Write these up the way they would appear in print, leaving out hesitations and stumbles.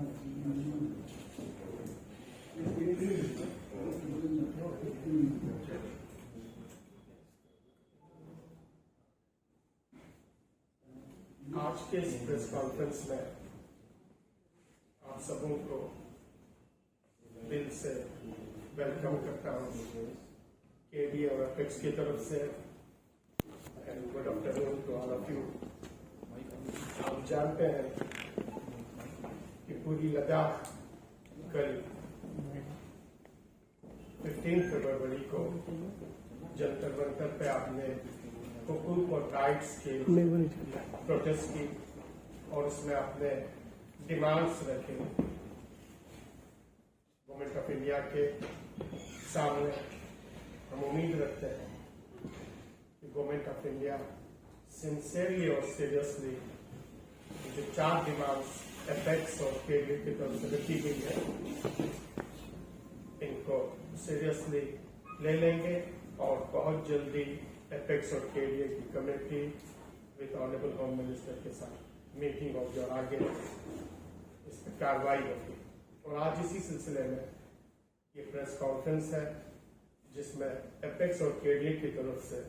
आज के इस प्रेस कॉन्फ्रेंस में आप सबों को दिल से वेलकम करता हूँ केडी और अपेक्स की तरफ से and good afternoon to all of you. आप जानते हैं कि पूरी लद्दाख कल 15 फरवरी को जंतर मंतर पे आपने हुकूक और राइट्स के प्रोटेस्ट की और उसमें अपने डिमांड्स रखे। गवर्नमेंट ऑफ इंडिया के सामने हम उम्मीद रखते हैं कि गवर्नमेंट ऑफ इंडिया सिंसियरली और सीरियसली जो 4 डिमांड्स एपेक्स और केडी की तरफ से रखी गई है इनको सीरियसली ले लेंगे और बहुत जल्दी एपेक्स और केडी की committee with honourable home minister के साथ मीटिंग होगी और आगे इस पर कार्रवाई होगी। और आज इसी सिलसिले में ये प्रेस कॉन्फ्रेंस है जिसमें एपेक्स और केडी की तरफ से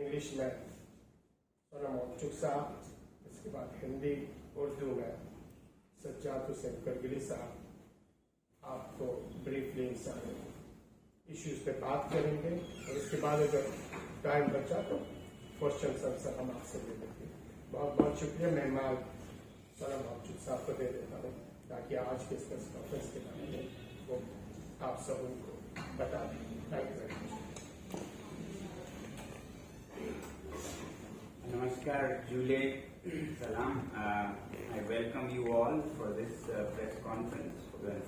इंग्लिश में सोनम वांगचुक साहब, इसके बाद हिंदी उर्दू में सज्जाद हुसैन करगिली साहब आपको ब्रीफली इन सारे इश्यूज पे बात करेंगे और इसके बाद अगर टाइम बचा तो क्वेश्चन आंसर हम आपसे ले लेंगे। बहुत बहुत शुक्रिया। मैं माल सोनम वांगचुक साहब को दे देता हूँ ताकि आज के इस प्रेस कॉन्फ्रेंस के बारे में वो आप सब उनको बता दें। Thank you very much. Namaskar, Juliet. Salam. I welcome you all for this press conference.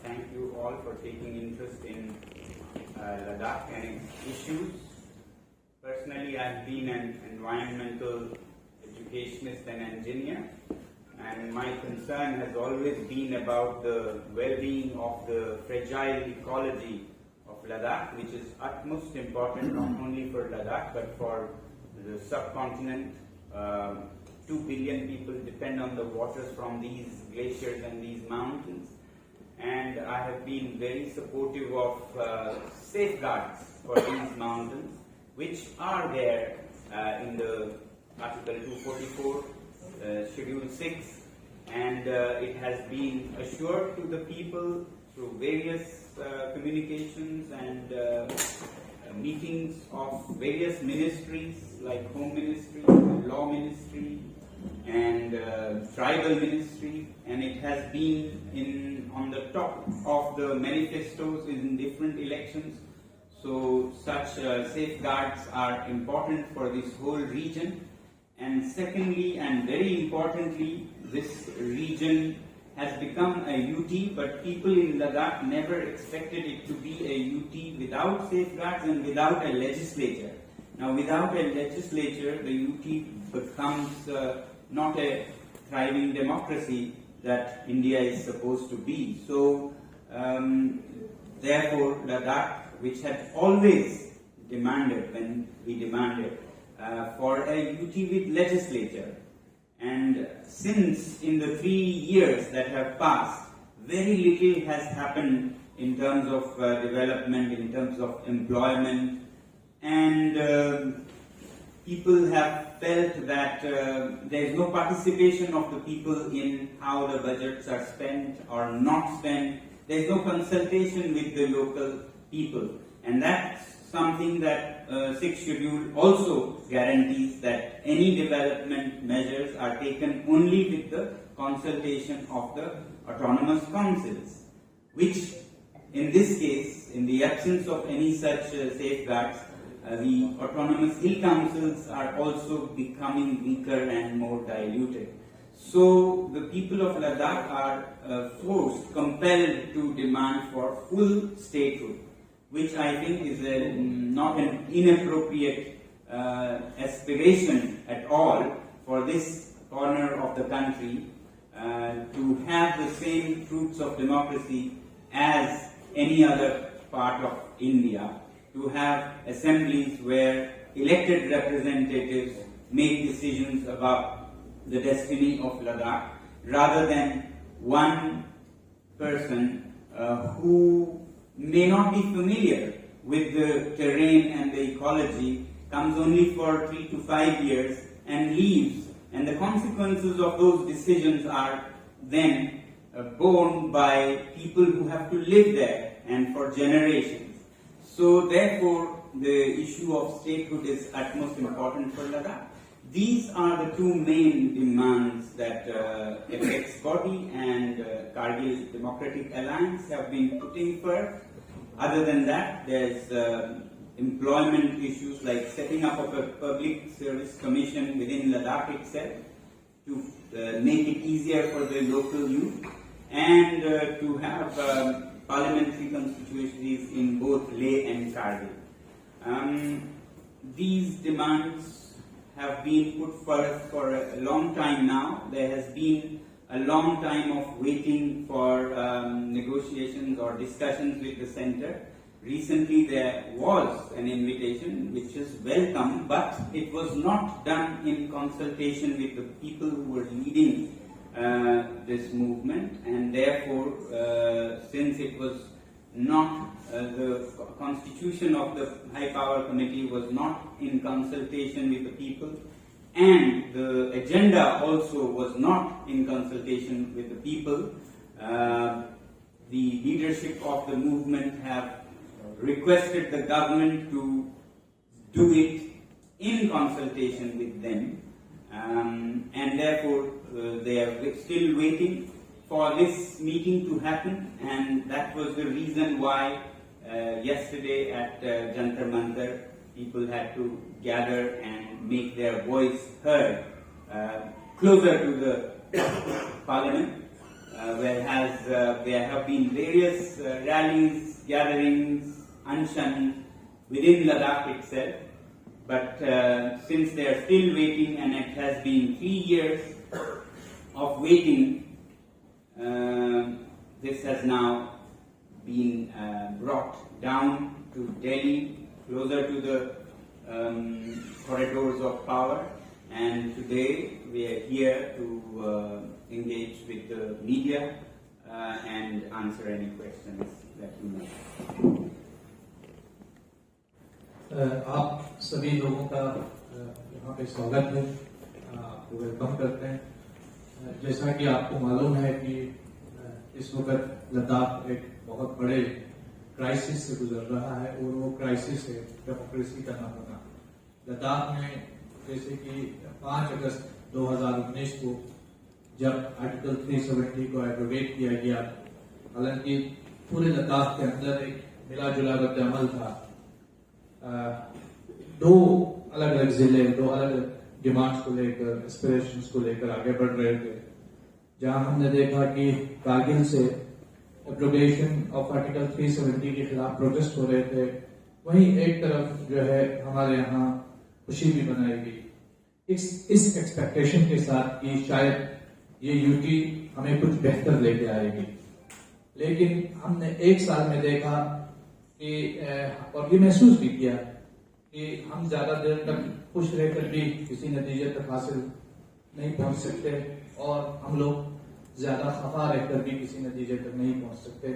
Thank you all for taking interest in Ladakh and its issues. Personally, I've been an environmental educationist and engineer, and my concern has always been about the well-being of the fragile ecology of Ladakh, which is utmost important not only for Ladakh but for the subcontinent. 2 billion people depend on the waters from these glaciers and these mountains, and I have been very supportive of safeguards for these mountains, which are there in the Article 244, Schedule 6, and it has been assured to the people through various communications and meetings of various ministries like Home Ministry, Law Ministry, and Tribal Ministry, and it has been on the top of the manifestos in different elections. So such safeguards are important for this whole region. And secondly, and very importantly, this region has become a UT, but people in Ladakh never expected it to be a UT without safeguards and without a legislature. Now, without a legislature, the UT becomes not a thriving democracy that India is supposed to be. So, therefore, Ladakh, which had always demanded, when we demanded, for a UT with legislature, and since in the 3 years that have passed, very little has happened in terms of development, in terms of employment, and people have felt that there is no participation of the people in how the budgets are spent or not spent. There is no consultation with the local people, and that's something that 6th schedule also guarantees, that any development measures are taken only with the consultation of the autonomous councils, which in this case, in the absence of any such safeguards, the autonomous hill councils are also becoming weaker and more diluted. So the people of Ladakh are compelled to demand for full statehood, which I think is not an inappropriate aspiration at all for this corner of the country to have the same fruits of democracy as any other part of India, to have assemblies where elected representatives make decisions about the destiny of Ladakh, rather than one person who may not be familiar with the terrain and the ecology, comes only for 3 to 5 years and leaves, and the consequences of those decisions are then borne by people who have to live there and for generations. So therefore, the issue of statehood is utmost important for Ladakh. These are the two main demands that Apex Body and Kargil Democratic Alliance have been putting first. Other than that, there's employment issues like setting up of a public service commission within Ladakh itself to make it easier for the local youth, and to have parliamentary constituencies in both Leh and Kargil. These demands have been put forth for a long time now. There has been a long time of waiting for negotiations or discussions with the centre. Recently there was an invitation which is welcome, but it was not done in consultation with the people who were leading this movement, and therefore since it was not the constitution of the High Power Committee was not in consultation with the people, and the agenda also was not in consultation with the people, the leadership of the movement have requested the government to do it in consultation with them, and therefore they are still waiting for this meeting to happen, and that was the reason why yesterday at Jantar Mantar people had to gather and make their voice heard closer to the parliament, whereas there have been various rallies, gatherings, Anshan within Ladakh itself, but since they are still waiting and it has been 3 years of waiting, this has now been brought down to Delhi, closer to the corridors of power, and today we are here to engage with the media and answer any questions that you may have. आप सभी लोगों का यहाँ पे स्वागत है, आपको welcome करते हैं। जैसा कि आपको मालूम है कि इस वक्त लद्दाख एक बहुत बड़े क्राइसिस से गुजर रहा है, और वो क्राइसिस है डेमोक्रेसी का ना होना। लद्दाख में जैसे कि 5 अगस्त 2019 को जब आर्टिकल 370 को एब्रोगेट किया गया, हालांकि पूरे लद्दाख के अंदर एक मिला जुला रद्द अमल था। 2 अलग अलग जिले 2 अलग अलग डिमांड्स को लेकर, एस्पिरेशंस को लेकर आगे बढ़ रहे थे। जहां हमने देखा कि कारगिल से एब्रोगेशन ऑफ आर्टिकल 370 के खिलाफ प्रोटेस्ट हो रहे थे, वहीं एक तरफ जो है हमारे यहाँ खुशी भी मनाई गई इस एक्सपेक्टेशन के साथ कि शायद ये यूटी हमें कुछ बेहतर लेके आएगी। लेकिन हमने 1 साल में देखा कि और ये महसूस भी किया कि हम ज्यादा देर तक खुश रहकर भी किसी नतीजे तक हासिल नहीं पहुंच सकते, और हम लोग ज्यादा खफा रहकर भी किसी नतीजे तक नहीं पहुंच सकते।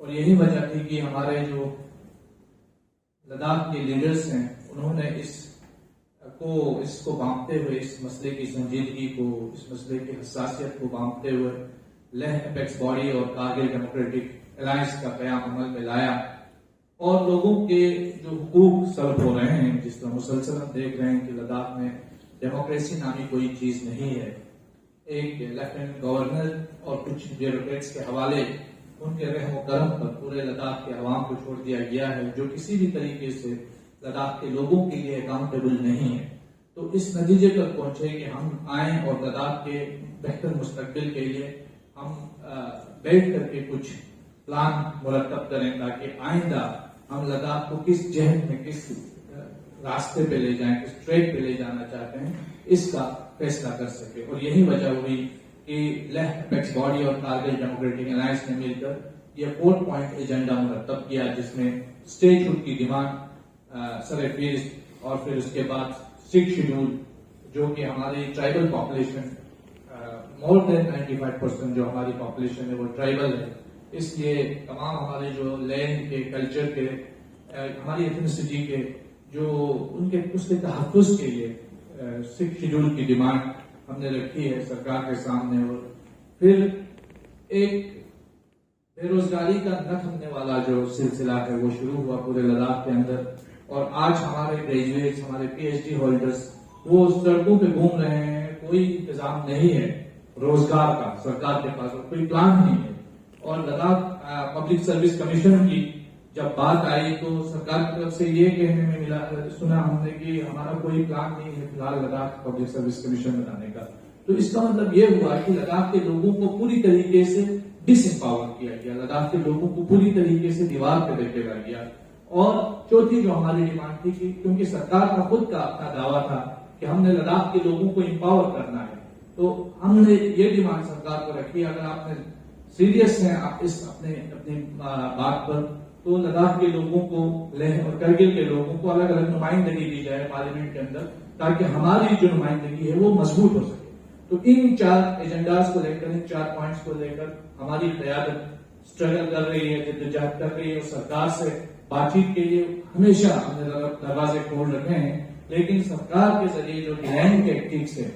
और यही वजह थी कि हमारे जो लद्दाख के लीडर्स हैं, उन्होंने इसको भांपते हुए, इस मसले की संजीदगी को, इस मसले की हसासियत को भांपते हुए लेह एपेक्स बॉडी और कारगिल डेमोक्रेटिक अलायंस का कयाम अमल में लाया, और लोगों के जो हुकूक सल्ब हो रहे हैं, जिस तरह मुसलसल हम देख रहे हैं कि लद्दाख में डेमोक्रेसी नामी कोई चीज नहीं है। एक लेफ्टिनेंट गवर्नर और कुछ ब्यूरोक्रेट्स के हवाले उनके रहम करम पर पूरे लद्दाख के अवाम को छोड़ दिया गया है, जो किसी भी तरीके से लद्दाख के लोगों के लिए अकाउंटेबल नहीं है। तो इस नतीजे पर पहुंचे कि हम आए और लद्दाख के बेहतर मुस्तकबिल के लिए हम बैठ करके कुछ प्लान मुरतब करें, ताकि आइंदा हम लद्दाख को किस जहन में, किस रास्ते पे ले जाएं, किस ट्रैक पे ले जाना चाहते हैं, इसका फैसला कर सके। और यही वजह हुई कि लेह एपेक्स बॉडी और कारगिल डेमोक्रेटिक अलायंस ने मिलकर यह 4 पॉइंट एजेंडा मुरतब किया, जिसमें स्टेटहुड की डिमांड सरफेस, और फिर उसके बाद 6 शेड्यूल जो कि हमारी ट्राइबल पॉपुलेशन मोर देन 95% जो हमारी पॉपुलेशन है वो ट्राइबल है। इसलिए तमाम हमारे जो लैंड के, कल्चर के, हमारी एथनिसिटी के जो उनके उसके तहफ़्फ़ुज़ के लिए 6 शेड्यूल की डिमांड हमने रखी है सरकार के सामने। और फिर एक बेरोजगारी का न थमने वाला जो सिलसिला है वो शुरू हुआ पूरे लद्दाख के अंदर। और आज हमारे ग्रेजुएट्स, हमारे PhD होल्डर्स वो सड़कों पे घूम रहे हैं। कोई इंतजाम नहीं है रोजगार का सरकार के पास, और कोई प्लान नहीं है। और लद्दाख पब्लिक सर्विस कमीशन की जब बात आई तो सरकार की तरफ से ये कहने में मिला, सुना हमने कि हमारा कोई प्लान नहीं है फिलहाल लद्दाख पब्लिक सर्विस कमीशन बनाने का। तो इसका मतलब ये हुआ कि लद्दाख के लोगों को पूरी तरीके से डिसएम्पावर किया गया, लद्दाख के लोगों को पूरी तरीके से दीवार पे लेके रख गया। और चौथी जो हमारी डिमांड थी कि क्योंकि सरकार का खुद का अपना दावा था कि हमने लद्दाख के लोगों को एम्पावर करना है, तो हमने ये डिमांड सरकार को रखी, अगर आपने सीरियस हैं आप इस अपनी बात पर, तो लद्दाख के लोगों को, लेह और करगिल के लोगों को अलग अलग नुमाइंदगी दी जाए पार्लियामेंट के अंदर, ताकि हमारी जो नुमाइंदगी है वो मजबूत हो सके। तो इन 4 एजेंडाज को लेकर, इन 4 पॉइंट्स को लेकर हमारी क़यादत स्ट्रगल कर रही है, जद्दोजहद कर रही है। और सरकार से बातचीत के लिए हमेशा हमने दरवाजे खोल रखे हैं, लेकिन सरकार के जरिए जो डिजाइन के टेक्टिक्स है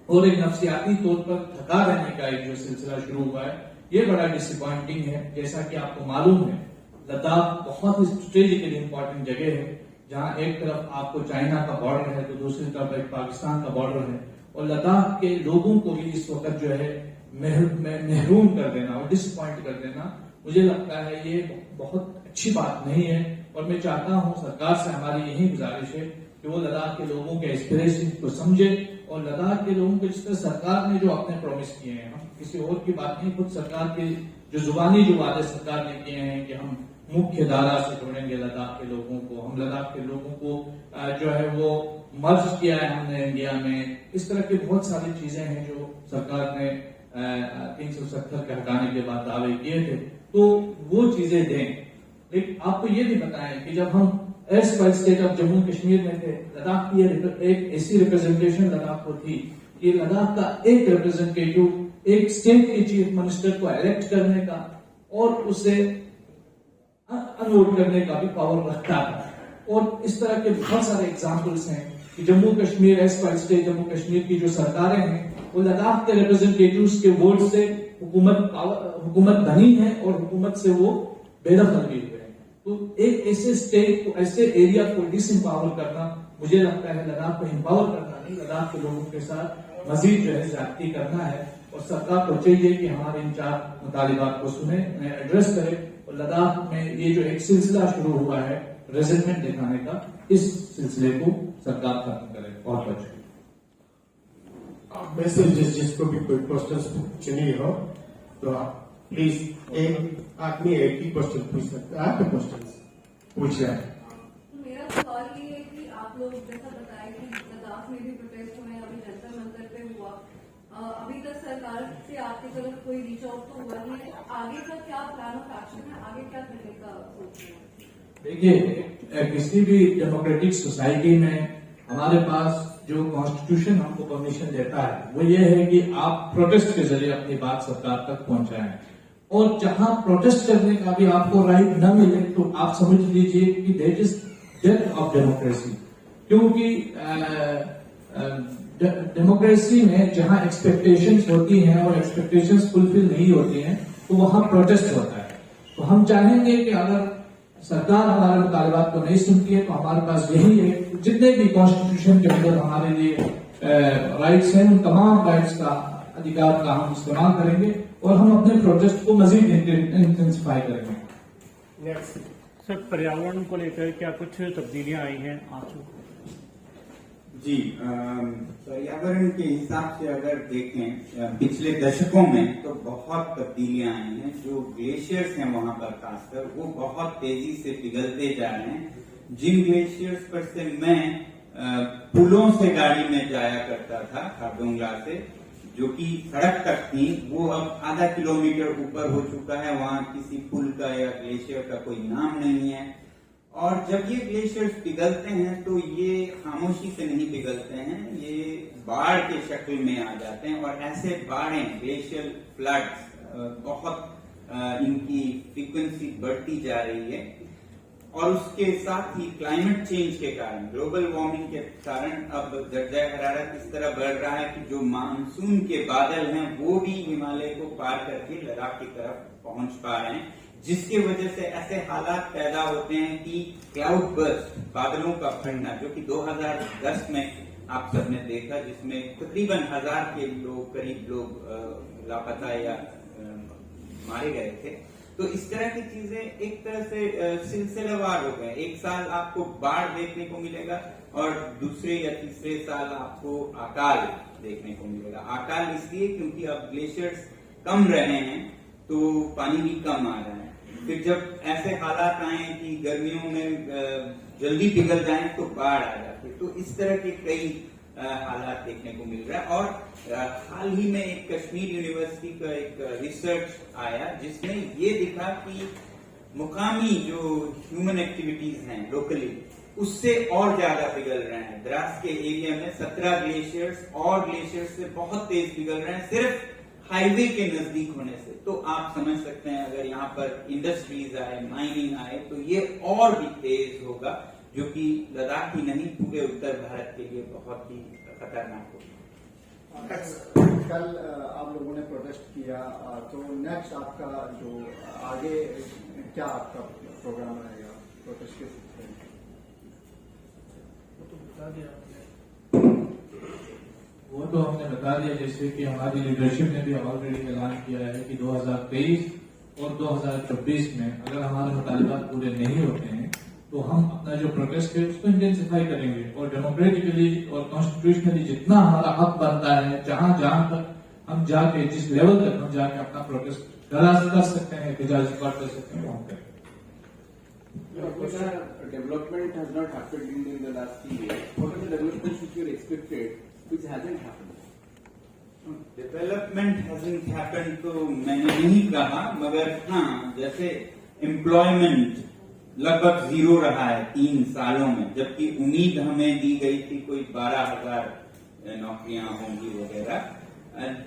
और एक नफ्सियाती तौर पर थका रहने का एक जो सिलसिला शुरू हुआ है, ये बड़ा डिसअपॉइंटिंग है। जैसा कि आपको मालूम है, लद्दाख बहुत ही स्ट्रेटेजिकली इंपॉर्टेंट जगह है, जहां एक तरफ आपको चाइना का बॉर्डर है तो दूसरी तरफ एक पाकिस्तान का बॉर्डर है। और लद्दाख के लोगों को भी इस वक्त जो है महरूम कर देना और डिसअपॉइंट कर देना, मुझे लगता है ये बहुत अच्छी बात नहीं है। और मैं चाहता हूं सरकार से हमारी यही गुजारिश है कि वो लद्दाख के लोगों के एस्पिरेशन को समझे, और लद्दाख के लोगों को जिस तरह सरकार ने जो अपने प्रॉमिस किए हैं, हम किसी और की बात नहीं, खुद सरकार के जो जुबानी जो वादे सरकार ने किए हैं कि हम मुख्य धारा से जोड़ेंगे लद्दाख के लोगों को, हम लद्दाख के लोगों को जो है वो मर्ज किया है हमने इंडिया में, इस तरह की बहुत सारी चीजें हैं जो सरकार ने 370 के हटाने के बाद दावे किए थे, तो वो चीजें दें। लेकिन आपको ये भी बताएं कि जब हम as state of Jammu Kashmir में थे, लद्दाख की एक ऐसी रिप्रेजेंटेशन लद्दाख को थी कि लद्दाख का एक रिप्रेजेंटेटिव एक स्टेट के चीफ मिनिस्टर को इलेक्ट करने का और उसे अनवोट करने का भी पावर रखता था। और इस तरह के बहुत सारे एग्जाम्पल्स हैं कि जम्मू कश्मीर एज स्टेट, जम्मू कश्मीर की जो सरकारें हैं वो लद्दाख के रिप्रेजेंटेटिव्स के वोट से हुकूमत बनी है और हुकूमत से वो बेदखल भी हुए हैं। तो एक ऐसे स्टेट को, ऐसे एरिया को डिसएम्पावर करना, मुझे लगता है लद्दाख को एम्पावर करना नहीं, लद्दाख के लोगों के साथ मजीद जो है ज्यादती करना है। और सरकार को चाहिए कि हमारे इन 4 मुतालिबात को सुने, एड्रेस करे, और लद्दाख में ये जो एक सिलसिला शुरू हुआ है रेजिडमेंट दिखाने का, इस सिलसिले को सरकार खत्म करे और बचे। मैसेज जिसको भी कोई क्वेश्चन पूछनी हो तो आप प्लीज, एक आदमी एक ही क्वेश्चन पूछ सकते हैं, आप क्वेश्चन पूछ रहे हैं। मेरा सवाल ये है कि आप लोग जैसा बताया कि लद्दाख में भी प्रोटेस्ट हुए, अभी जंतर मंतर पे हुआ, अभी तक सरकार से आपकी तरफ कोई रीच आउट तो हुआ नहीं है, आगे का क्या प्लान ऑफ एक्शन है, आगे क्या करने का सोच रहे हैं? देखिए, किसी भी डेमोक्रेटिक सोसाइटी में हमारे पास जो कॉन्स्टिट्यूशन हमको परमिशन देता है वो ये है कि आप प्रोटेस्ट के जरिए अपनी बात सरकार तक पहुंचाएं। और जहां प्रोटेस्ट करने का भी आपको राइट न मिले तो आप समझ लीजिए कि that is death of democracy. क्योंकि डेमोक्रेसी में जहां एक्सपेक्टेशंस होती हैं और एक्सपेक्टेशंस फुलफिल नहीं होती हैं तो वहां प्रोटेस्ट होता है। तो हम चाहेंगे कि अगर सरकार हमारे मुतालिबात को नहीं सुनती है तो हमारे पास यही है, जितने भी कॉन्स्टिट्यूशन के अंदर हमारे लिए राइट्स हैं, उन तमाम राइट्स का, अधिकार का हम इस्तेमाल करेंगे और हम अपने प्रोटेस्ट को मजीद इंटेंसिफाई करेंगे। नेक्स्ट सर, पर्यावरण को लेकर क्या कुछ तब्दीलियां आई हैं आज? जी, पर्यावरण के हिसाब से अगर देखें पिछले दशकों में तो बहुत तब्दीलियां आई हैं। जो ग्लेशियर्स हैं वहां पर खासकर वो बहुत तेजी से पिघलते जा रहे हैं। जिन ग्लेशियर्स पर से मैं पुलों से गाड़ी में जाया करता था खारदुंगला से, जो कि सड़क तक थी, वो अब आधा किलोमीटर ऊपर हो चुका है। वहां किसी पुल का या ग्लेशियर का कोई नाम नहीं है। और जब ये ग्लेशियर्स पिघलते हैं तो ये खामोशी से नहीं पिघलते हैं, ये बाढ़ के शक्ल में आ जाते हैं। और ऐसे बाढ़ें, ग्लेशियल फ्लड्स बहुत इनकी फ्रीक्वेंसी बढ़ती जा रही है। और उसके साथ ही क्लाइमेट चेंज के कारण, ग्लोबल वार्मिंग के कारण अब दर्जा हरारत इस तरह बढ़ रहा है कि जो मानसून के बादल हैं वो भी हिमालय को पार करके लद्दाख की तरफ पहुंच पा रहे हैं, जिसके वजह से ऐसे हालात पैदा होते हैं कि क्लाउड बर्स्ट, बादलों का फटना, जो कि 2010 में आप सबने देखा, जिसमें तकरीबन 1000 के लोग, करीब लोग लापता या मारे गए थे। तो इस तरह की चीजें एक तरह से सिलसिलेवार हो गए। एक साल आपको बाढ़ देखने को मिलेगा और दूसरे या तीसरे साल आपको अकाल देखने को मिलेगा। अकाल इसलिए क्योंकि अब ग्लेशियर्स कम रहे हैं तो पानी भी कम आ रहा है। फिर जब ऐसे हालात आए कि गर्मियों में जल्दी पिघल जाए तो बाढ़ आ जाती है। तो इस तरह के कई हालात देखने को मिल रहा है। और हाल ही में एक कश्मीर यूनिवर्सिटी का एक रिसर्च आया जिसमें ये दिखा कि मुकामी जो ह्यूमन एक्टिविटीज हैं लोकली, उससे और ज्यादा पिघल रहे हैं। द्रास के एरिया में 17 ग्लेशियर्स और ग्लेशियर्स से बहुत तेज पिघल रहे हैं, सिर्फ हाईवे के नजदीक होने से। तो आप समझ सकते हैं अगर यहाँ पर इंडस्ट्रीज आए, माइनिंग आए, तो ये और भी तेज होगा, जो कि लद्दाख ही नहीं पूरे उत्तर भारत के लिए बहुत ही खतरनाक होगा। कल आप लोगों ने प्रोटेस्ट किया, तो नेक्स्ट आपका जो आगे क्या आपका प्रोग्राम रहेगा प्रोटेस्ट के सिलसिले में? वो तो हमने बता दिया, जैसे कि हमारी लीडरशिप ने भी ऑलरेडी ऐलान किया है कि 2023 और 2024 में अगर हमारे मुतालिबात पूरे नहीं होते हैं तो हम अपना जो प्रोटेस्ट है उसको इंटेंसिफाई करेंगे। और डेमोक्रेटिकली और कॉन्स्टिट्यूशनली जितना हमारा हक बनता है, जहां जहां तक हम जाके, जिस लेवल तक हम जाके अपना प्रोटेस्ट कर सकते हैं, एहतजाज कर सकते हैं, हम करें। Development has not happened in the last few years. What are the developments which you expected, which hasn't happened? Development hasn't happened तो मैंने नहीं कहा, मगर हाँ, जैसे एम्प्लॉयमेंट लगभग 0 रहा है 3 सालों में, जबकि उम्मीद हमें दी गई थी कोई 12,000 नौकरियां होंगी वगैरह।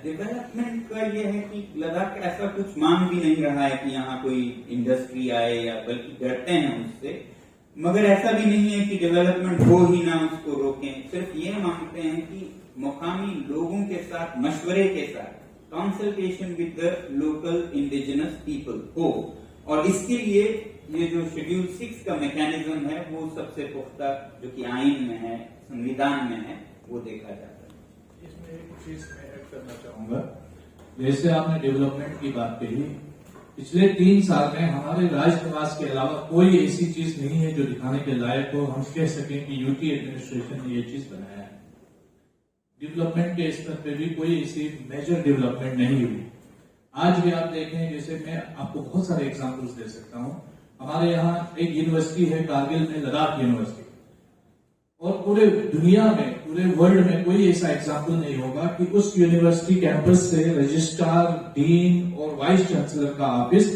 डेवलपमेंट का यह है कि लद्दाख ऐसा कुछ मांग भी नहीं रहा है कि यहाँ कोई इंडस्ट्री आए, या बल्कि डरते हैं उससे। मगर ऐसा भी नहीं है कि डेवलपमेंट हो ही ना उसको रोकें, सिर्फ ये मांगते हैं कि मुकामी लोगों के साथ, मशवरे के साथ, consultation with the local indigenous people हो। और इसके लिए ये जो शेड्यूल 6 का मैकेनिज्म है वो सबसे पुख्ता, जो कि आइन में है, संविधान में है, वो देखा जाता है। इसमें एक चीज मैं ऐड करना चाहूंगा, जैसे आपने डेवलपमेंट की बात कही, पिछले 3 साल में हमारे राजनिवास के अलावा कोई ऐसी चीज नहीं है जो दिखाने के लायक हो हम कह सकें कि यूटी एडमिनिस्ट्रेशन ने ये चीज बनाया है। डेवलपमेंट के स्तर पे भी कोई ऐसी मेजर डेवलपमेंट नहीं हुई। आज भी आप देखें, जैसे मैं आपको बहुत सारे एग्जांपल्स दे सकता हूं। हमारे यहाँ एक यूनिवर्सिटी है कारगिल में, लद्दाख यूनिवर्सिटी, और पूरे दुनिया में, पूरे वर्ल्ड में कोई ऐसा एग्जाम्पल नहीं होगा कि उस यूनिवर्सिटी कैंपस से रजिस्ट्रार, डीन और वाइस चांसलर का ऑफिस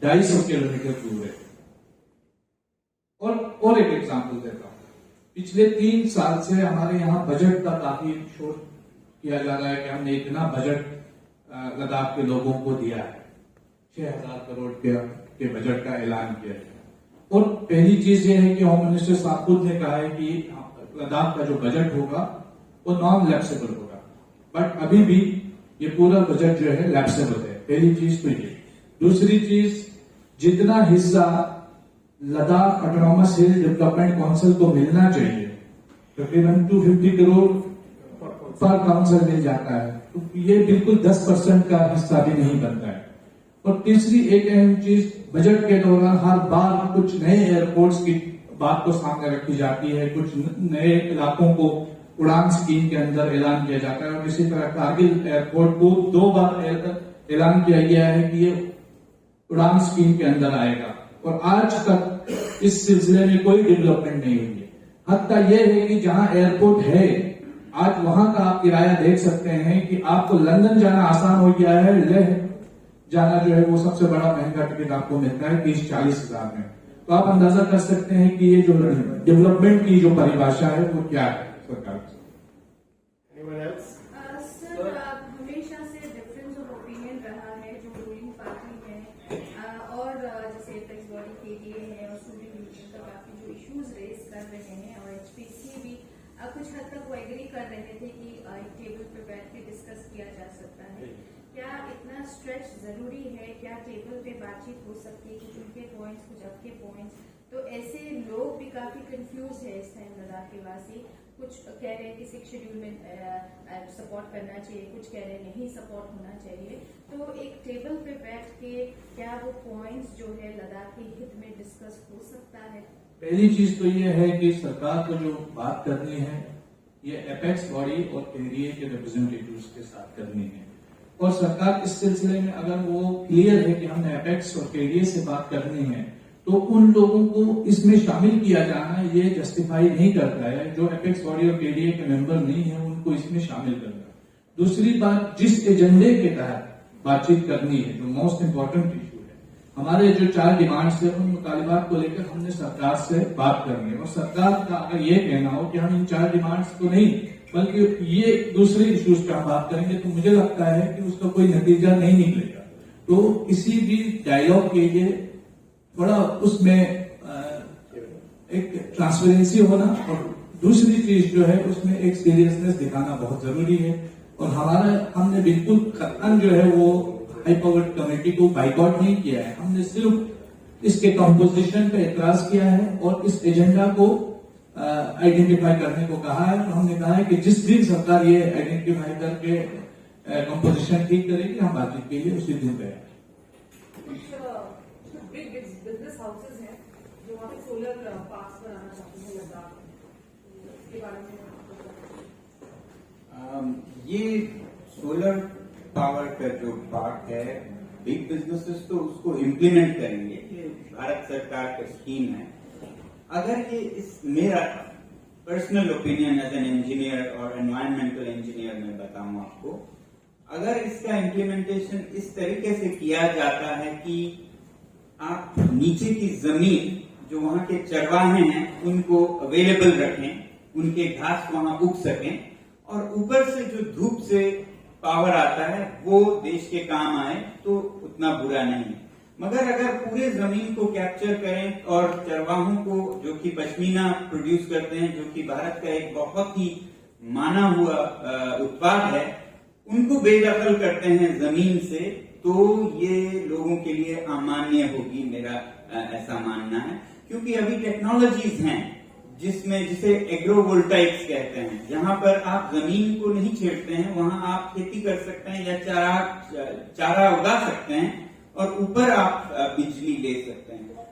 250 किलोमीटर दूर है। और एक एग्जाम्पल देता हूं, पिछले 3 साल से हमारे यहाँ बजट का काफी शोर किया जा रहा है कि हमने इतना बजट लद्दाख के लोगों को दिया है, 6,000 करोड़ के बजट का ऐलान किया है। और पहली चीज ये है कि होम मिनिस्टर साहब खुद ने कहा है कि लद्दाख का जो बजट होगा वो नॉन लैप्सेबल होगा, बट अभी भी ये पूरा बजट जो है लैप्सेबल है। पहली चीज तो ये। दूसरी चीज, जितना हिस्सा लद्दाख ऑटोनॉमस हिल डेवलपमेंट काउंसिल को मिलना चाहिए, तकरीबन 250 करोड़ पर काउंसिल मिल जाता है, तो ये बिल्कुल 10% का हिस्सा भी नहीं बनता है। और तीसरी एक अहम चीज, बजट के दौरान हर बार कुछ नए एयरपोर्ट्स की बात को सामने रखी जाती है, कुछ नए इलाकों को उड़ान स्कीम के अंदर ऐलान किया जाता है। और इसी तरह कारगिल एयरपोर्ट को 2 बार ऐलान किया गया है कि ये उड़ान स्कीम के अंदर आएगा, और आज तक इस सिलसिले में कोई डेवलपमेंट नहीं हुई है। हत्ता यह है कि जहां एयरपोर्ट है, आज वहां का आप किराया देख सकते हैं कि आपको लंदन जाना आसान हो गया है, लेह जाना जो है वो सबसे बड़ा महंगा टिकट आपको मिलता है 30-40 हजार में। तो आप अंदाजा कर सकते हैं कि ये जो डेवलपमेंट की जो परिभाषा है वो क्या है सरकार की। Anyone else? सर हमेशा से डिफरेंस ऑफ ओपिनियन रहा है जो रूलिंग पार्टी है और जैसे एपेक्स बॉडी केडीए है और स्टूडेंट यूनियन का काफी जो इश्यूज रेज कर रहे हैं और एचपीसी भी कुछ हद तक वो एग्री कर रहे थे कि एक टेबल पे बैठ के डिस्कस किया जा सकता है। क्या इतना स्ट्रेच जरूरी है? क्या टेबल पे बातचीत हो सकती है? कुछ उनके पॉइंट्स कुछ आपके पॉइंट्स, तो ऐसे लोग भी काफी कंफ्यूज है इस टाइम लद्दाख के वासी। कुछ कह रहे हैं कि 6 शेड्यूल में सपोर्ट करना चाहिए, कुछ कह रहे हैं नहीं सपोर्ट होना चाहिए। तो एक टेबल पे बैठ के क्या वो पॉइंट्स जो है लद्दाख के हित में डिस्कस हो सकता है? पहली चीज तो ये है कि सरकार को जो बात करनी है ये एपेक्स बॉडी और केडीए के रिप्रेजेंटेटिव्स के साथ करनी है, और सरकार इस सिलसिले में अगर वो क्लियर है कि हमने एपेक्स और केडीए से बात करनी है तो उन लोगों को इसमें शामिल किया जाना ये जस्टिफाई नहीं करता है। जो एपेक्स बॉडी और केडीए के मेंबर नहीं है उनको इसमें शामिल करना। दूसरी बात, जिस एजेंडे के तहत बातचीत करनी है, जो मोस्ट इम्पोर्टेंट इशू है, हमारे जो 4 डिमांड्स है उन मुतालिबात को लेकर हमने सरकार से बात करनी है, और सरकार का अगर ये कहना हो कि हम इन 4 डिमांड्स को नहीं बल्कि ये दूसरे इश्यूज पे हम बात करेंगे तो मुझे लगता है कि उसका कोई नतीजा नहीं निकलेगा। तो किसी भी डायलॉग के लिए थोड़ा उसमें एक ट्रांसपेरेंसी होना और दूसरी चीज जो है उसमें एक सीरियसनेस दिखाना बहुत जरूरी है। और हमने बिल्कुल कतन जो है वो हाई पावर्ड कमेटी को बाइकआउट नहीं किया है, हमने सिर्फ इसके कंपोजिशन पे एतराज किया है और इस एजेंडा को आइडेंटिफाई करने को कहा है। और हमने कहा है कि जिस दिन सरकार ये आइडेंटिफाई करके कंपोजिशन ठीक करेगी हम बातचीत के लिए उसी दिन तैयार। बिजनेस हाउसेज हैं जो वहाँ पे सोलर पार्क्स बनाना चाहते हैं लद्दाख में, इसके बारे में ये सोलर पावर का जो पार्ट है, बिग बिजनेसेस तो उसको इम्प्लीमेंट करेंगे, ये भारत सरकार का स्कीम है। अगर ये इस मेरा personal opinion as an engineer और एनवायरमेंटल इंजीनियर में बताऊं आपको, अगर इसका इम्प्लीमेंटेशन इस तरीके से किया जाता है कि आप नीचे की जमीन जो वहां के चरवाहे हैं उनको अवेलेबल रखें, उनके घास वहां उग सकें, और ऊपर से जो धूप से पावर आता है वो देश के काम आए तो उतना बुरा नहीं है। मगर अगर पूरे जमीन को कैप्चर करें और चरवाहों को, जो कि पश्मीना प्रोड्यूस करते हैं, जो कि भारत का एक बहुत ही माना हुआ उत्पाद है, उनको बेदखल करते हैं जमीन से, तो ये लोगों के लिए अमान्य होगी, मेरा ऐसा मानना है। क्योंकि अभी टेक्नोलॉजीज हैं जिसे एग्रोवोल्टाइक्स कहते हैं, जहां पर आप जमीन को नहीं छेड़ते हैं, वहां आप खेती कर सकते हैं या चारा उगा सकते हैं और ऊपर आप बिजली ले सकते हैं।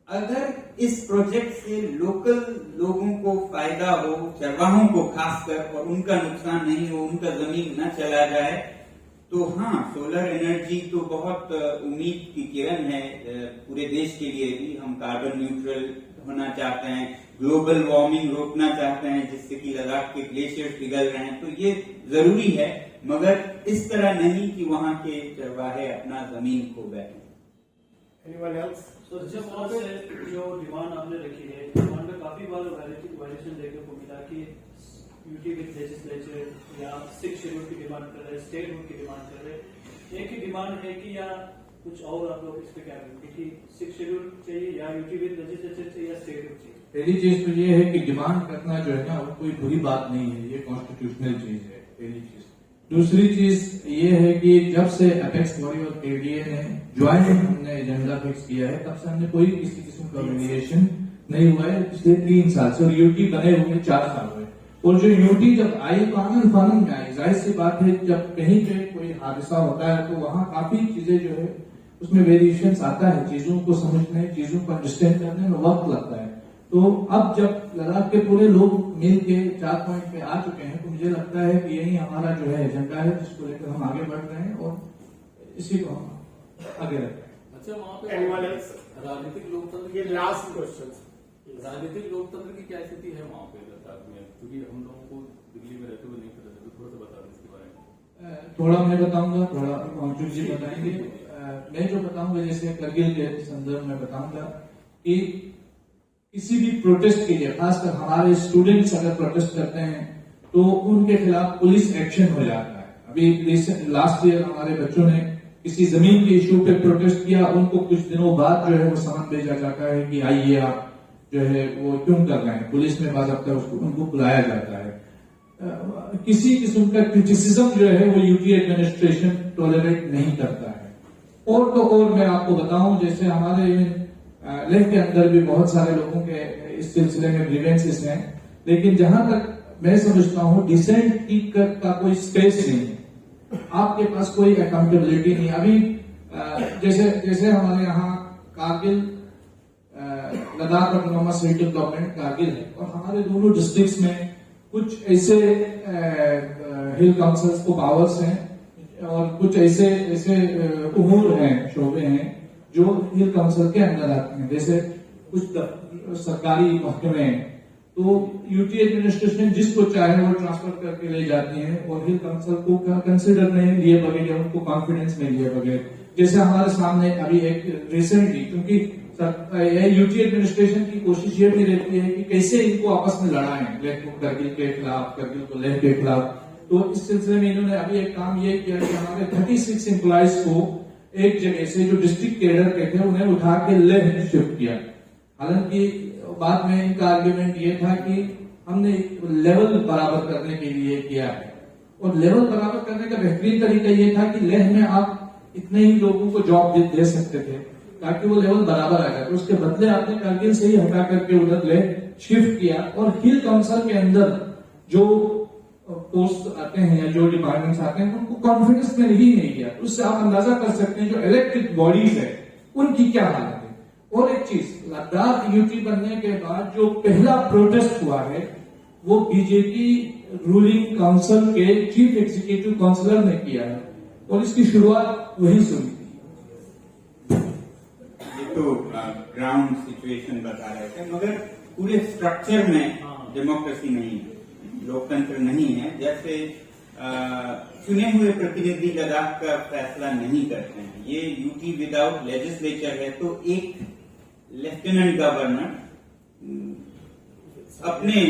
अगर इस प्रोजेक्ट से लोकल लोगों को फायदा हो, चरवाहों को खासकर, और उनका नुकसान नहीं हो, उनका जमीन न चला जाए, तो हाँ, सोलर एनर्जी तो बहुत उम्मीद की किरण है पूरे देश के लिए भी। हम कार्बन न्यूट्रल होना चाहते हैं, ग्लोबल वार्मिंग रोकना चाहते हैं जिससे कि लद्दाख के ग्लेशियर पिघल रहे हैं, तो ये जरूरी है, मगर इस तरह नहीं कि वहां के चरवाहे अपना जमीन खो बैठे। Anyone else? तो जब वहाँ से जो डिमांड आपने रखी है, डिमांड में काफी बार वायलेशन देखने को मिला कि यूटी विद लेजिस्लेचर या 6 शेड्यूल की डिमांड कर रहे हैं, स्टेट हुड की डिमांड कर रहे हैं। एक ही डिमांड है कि या कुछ और आप लोग इस पे क्या करेंगे कि 6 शेड्यूल चाहिए या यूटी विद लेजिस्लेचर चाहिए या स्टेट हुड चाहिए? पहली चीज तो ये है कि डिमांड करना जो है ना वो कोई बुरी बात नहीं है, ये कॉन्स्टिट्यूशनल चीज है, पहली चीज। दूसरी चीज ये है कि जब से एपेक्स बॉडी और केडीए ने ज्वाइंट हमने एजेंडा फिक्स किया है, तब से हमने कोई किसी किस्म का वेरिएशन नहीं हुआ है पिछले 3 साल से, और यूटी बने हुए 4 साल हुए। और जो यूटी जब आई तो आनंद फानंद में आई, जाहिर सी बात है जब कहीं पे कोई हादसा होता है तो वहां काफी चीजें जो है उसमें वेरिएशन आता है, चीजों को समझने, चीजों को अंडरस्टैंड करने में वक्त लगता है। तो अब जब लद्दाख के पूरे लोग मिल के 4 पॉइंट पे आ चुके हैं, तो मुझे लगता है कि यही हमारा जो है एजेंडा है जिसको लेकर हम आगे बढ़ रहे हैं और इसी को हम आगे रख रहे हैं। अच्छा, वहाँ Anyone पे else? राजनीतिक लोकतंत्र ये लास्ट क्वेश्चन। राजनीतिक लोकतंत्र की क्या स्थिति है वहाँ पे लद्दाख में? क्योंकि हम लोगों को दिल्ली में रहते हुए नहीं पता, तो थोड़ा सा बता दें इसके बारे में। थोड़ा मैं बताऊंगा, थोड़ा जी बताएंगे। मैं जो बताऊंगा जैसे करगिल के संदर्भ में बताऊंगा, कि किसी भी प्रोटेस्ट के लिए, खासकर हमारे स्टूडेंट्स अगर प्रोटेस्ट करते हैं तो उनके खिलाफ पुलिस एक्शन हो जाता है। अभी लास्ट ईयर हमारे बच्चों ने किसी जमीन के इशू पे प्रोटेस्ट किया, उनको कुछ दिनों बाद जो है वो समन भेजा जाता है कि आइए आप जो है वो क्यों कर रहे हैं, पुलिस में बाकायदा उनको बुलाया जाता है। किसी किस्म का क्रिटिसिज्म जो है वो यूटी एडमिनिस्ट्रेशन टॉलरेट नहीं करता है। और तो और मैं आपको बताऊं, जैसे हमारे लेह के अंदर भी बहुत सारे लोगों के इस सिलसिले में ग्रीवेंसेस हैं, लेकिन जहां तक मैं समझता हूं डिसेंट का कोई स्पेस नहीं है, आपके पास कोई अकाउंटेबिलिटी नहीं। अभी जैसे हमारे यहाँ Kargil Ladakh autonomous territory government Kargil है, और हमारे दोनों डिस्ट्रिक्ट्स में कुछ ऐसे हिल काउंसिल्स को पावर्स हैं और कुछ ऐसे उमूर हैं, शोबे हैं जो हिल काउंसिल के अंदर आते हैं, जैसे कुछ सरकारी महकमे हैं। तो यूटी एडमिनिस्ट्रेशन जिसको चाहे वो ट्रांसफर करके ले जाती है और हिल काउंसिल को कंसिडर नहीं लिए बगैर, उनको कॉन्फिडेंस में लिए बगैर। जैसे हमारे सामने अभी एक रिसेंटली, क्योंकि यूटी एडमिनिस्ट्रेशन की कोशिश ये भी रहती है कि कैसे इनको आपस में लड़ाएं, लेह को करगिल के खिलाफ, करगिल को लेह के खिलाफ। तो इस सिलसिले में इन्होंने अभी एक काम ये किया कि हमारे 36 एम्प्लॉइज को एक जगह से जो डिस्ट्रिक्ट केडर के थे उन्हें उठा के लेह शिफ्ट किया। हालांकि बाद में इनका आर्ग्यूमेंट ये था कि हमने लेवल बराबर करने के लिए किया है, और लेवल बराबर करने का बेहतरीन तरीका ये था कि लेह में आप इतने ही लोगों को जॉब दे सकते थे ताकि वो लेवल बराबर आएगा। तो उसके बदले आपने कारगिल से ही हटा करके उधर लेह शिफ्ट किया, और हिल काउंसिल के अंदर जो पोस्ट आते हैं या जो डिपार्टमेंट्स आते हैं उनको कॉन्फिडेंस में ही नहीं किया। तो उससे आप अंदाजा कर सकते हैं जो इलेक्टेड बॉडीज है उनकी क्या हालत है। और एक चीज, लद्दाख यूटी बनने के बाद जो पहला प्रोटेस्ट हुआ है वो बीजेपी रूलिंग काउंसिल के चीफ एग्जीक्यूटिव काउंसिलर ने किया है, और इसकी शुरुआत वहीं से हुई थी। तो ग्राउंड सिचुएशन बता रहे थे, मगर पूरे स्ट्रक्चर में डेमोक्रेसी नहीं है, लोकतंत्र नहीं है। जैसे चुने हुए प्रतिनिधि लद्दाख का फैसला नहीं करते हैं, ये यूटी विदाउट लेजिस्लेचर है, तो एक लेफ्टिनेंट गवर्नर अपने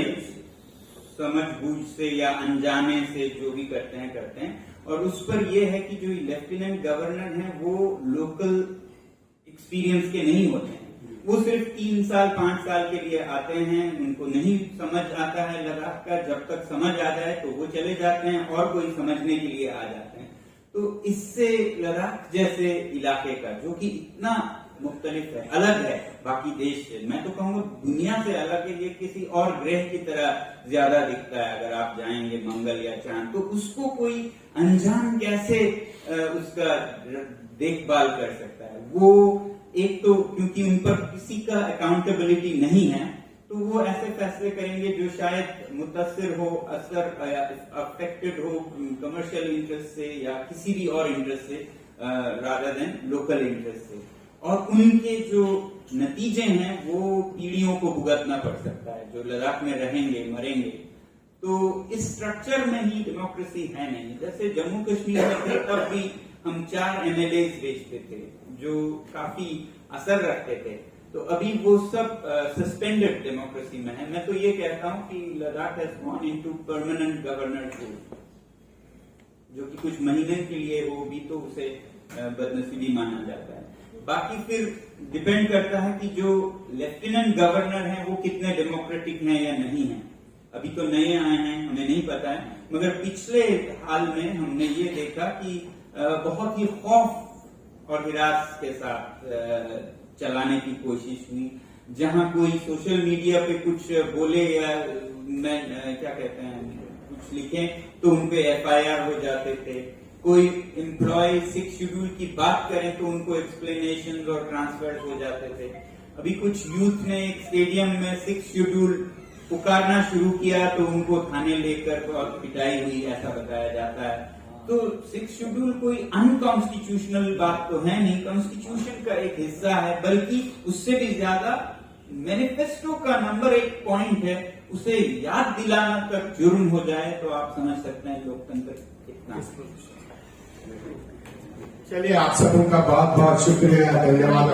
समझबूझ से या अनजाने से जो भी करते हैं, और उस पर यह है कि जो लेफ्टिनेंट गवर्नर हैं वो लोकल एक्सपीरियंस के नहीं होते हैं, वो सिर्फ 3 साल 5 साल के लिए आते हैं, उनको नहीं समझ आता है लद्दाख का, जब तक समझ आ जाए तो वो चले जाते हैं और कोई समझने के लिए आ जाते हैं। तो इससे लद्दाख जैसे इलाके का, जो कि इतना मुख्तलिफ है, अलग है बाकी देश से, मैं तो कहूँगा दुनिया से अलग है, ये किसी और ग्रह की तरह ज्यादा दिखता है। अगर आप जाएंगे मंगल या चांद, तो उसको कोई अनजान कैसे उसका देखभाल कर सकता है। वो एक तो क्योंकि उन पर किसी का अकाउंटेबिलिटी नहीं है, तो वो ऐसे फैसले करेंगे जो शायद मुतासिर हो, असर अफेक्टेड हो कमर्शियल इंटरेस्ट से या किसी भी और इंटरेस्ट से रादर देन लोकल इंटरेस्ट से, और उनके जो नतीजे हैं वो पीढ़ियों को भुगतना पड़ सकता है, जो लद्दाख में रहेंगे मरेंगे। तो इस स्ट्रक्चर में ही डेमोक्रेसी है नहीं। जैसे जम्मू कश्मीर में थे तब भी हम 4 MLAs भेजते थे जो काफी असर रखते थे, तो अभी वो सब सस्पेंडेड डेमोक्रेसी में है। मैं तो ये कहता हूं कि Ladakh has gone into permanent governor rule, जो कि कुछ महीने के लिए हो भी तो उसे बदनसीबी माना जाता है। बाकी फिर डिपेंड करता है कि जो लेफ्टिनेंट गवर्नर हैं वो कितने डेमोक्रेटिक हैं या नहीं है। अभी तो नए आए हैं, हमें नहीं पता है, मगर पिछले हाल में हमने ये देखा कि बहुत ही खौफ और हिरास के साथ चलाने की कोशिश हुई। जहां कोई सोशल मीडिया पे कुछ बोले या क्या कहते हैं कुछ लिखे तो उनपे FIR हो जाते थे। कोई एम्प्लॉय 6 शेड्यूल की बात करें तो उनको एक्सप्लेनेशन और ट्रांसफर हो जाते थे। अभी कुछ यूथ ने एक स्टेडियम में 6 शेड्यूल पुकारना शुरू किया तो उनको थाने लेकर बहुत पिटाई हुई, ऐसा बताया जाता है। तो 6 शेड्यूल कोई अनकॉन्स्टिट्यूशनल बात तो है नहीं, कॉन्स्टिट्यूशन का एक हिस्सा है, बल्कि उससे भी ज्यादा मैनिफेस्टो का नंबर 1 पॉइंट है, उसे याद दिलाना तक जुर्म हो जाए तो आप समझ सकते हैं लोकतंत्र कितना। चलिए, आप सबों का बहुत बहुत शुक्रिया, धन्यवाद।